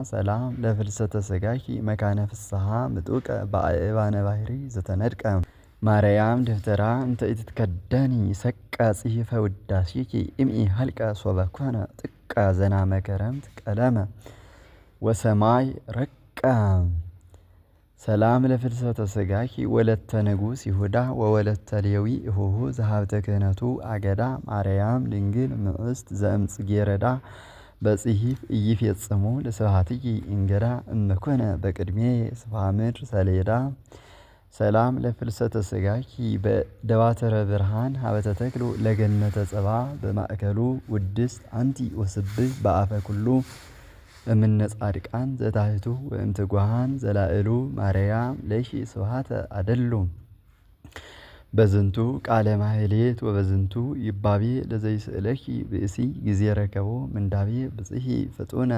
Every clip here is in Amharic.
ሰላም ለፍልሰተ ስጋኪ መካነ ፍስሐ ምጡቀ በአእባነ ባህሪ ዘተነድቀ ማርያም ደፍተራ እንተ ኢትትከደኒ ሰቃ ጽሕፈ ውዳሴኪ እምኢ ሀልቀ ሶበ ኮነ ጥቀ ዘናመ ከረምት ቀለመ ወሰማይ ረቀ። ሰላም ለፍልሰተ ስጋኪ ወለተ ንጉሥ ይሁዳ ወወለተ ሌዊ እሁሁ ዘሀብተ ክህነቱ አገዳ ማርያም ድንግል ምዕስት ዘእምጽጌ ረዳ በጽሒፍ ኢይፌጽሙ ለስብሐትኪ እንገዳ እምኮነ በቅድሜ ስፍሐ ምድር ሰሌዳ። ሰላም ለፍልሰተ ስጋኪ በደባተረ ብርሃን ሀበተ ተክሉ ለገነተ ጽባ በማእከሉ ውድስት አንቲ ወስብህ በአፈ ኩሉ እምነ ጻድቃን ዘታሕቱ ወእምትጓሃን ዘላዕሉ ማርያም ለኪ ስብሐተ አደሉ። በዝንቱ ቃለ ማህሌት ወበዝንቱ ይባቤ ለዘይስእለኪ ብእሲ ጊዜ ረከቦ ምንዳቤ ብጽሒ ፍጡነ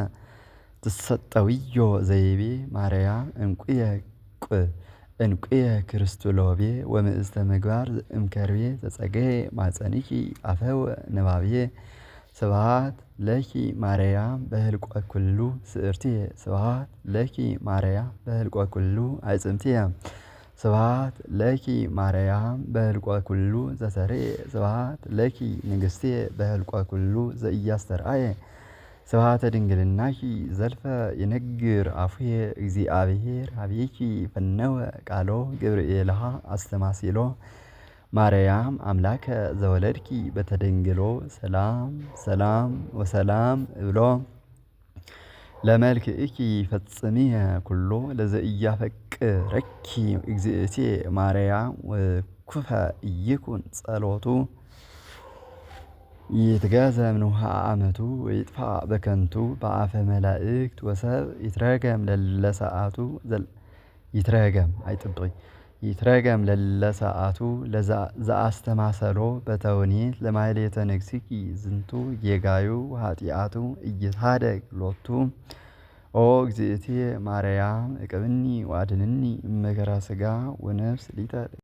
ትሰጠዊዮ ዘይቤ ማርያም እንቁየ ክርስቶሎቤ ወምእስተ ምግባር እምከርቤ ተጸገየ ማጸኒኪ አፈወ ንባቤ። ስብሐት ለኪ ማርያም በህልቆ ኩሉ ስእርትየ ስብሐት ለኪ ማርያም በህልቆ ኩሉ አዕጽምትየ ስብሐት ለኪ ማርያም በህልቆ ኩሉ ዘተርየ ስብሐት ለኪ ንግሥትየ በህልቆ ኩሉ ዘኢያስተርአየ። ስብሐተ ድንግልናኪ ዘልፈ ይነግር አፉየ እግዚአብሔር ሀቤኪ ፈነወ ቃሎ ገብርኤልሃ አስተማሲሎ ማርያም አምላከ ዘወለድኪ በተደንግሎ ሰላም ሰላም ወሰላም እብሎ። ለመልክእኪ ፈጽምየ ኩሎ ለዘኢያፈቅረኪ እግዝእትየ ማርያም ወኩፈ ኢይኩን ጸሎቱ ይትገዘም ንውሃ አመቱ ወይጥፋ በከንቱ በአፈ መላእክት ወሰብ ይትረገም ለለሰዓቱ ይትረገም ለለሰዓቱ ዘአስተማሰሎ በተውኔት ለማሕሌተ ንግሥኪ ዝንቱ ጌጋዩ ኃጢአቱ ኢይትሃደግ ሎቱ። ኦ እግዝእትየ ማርያም እቅብኒ ወአድኅነኒ እመከራ ሥጋ ወነፍስ ሊተ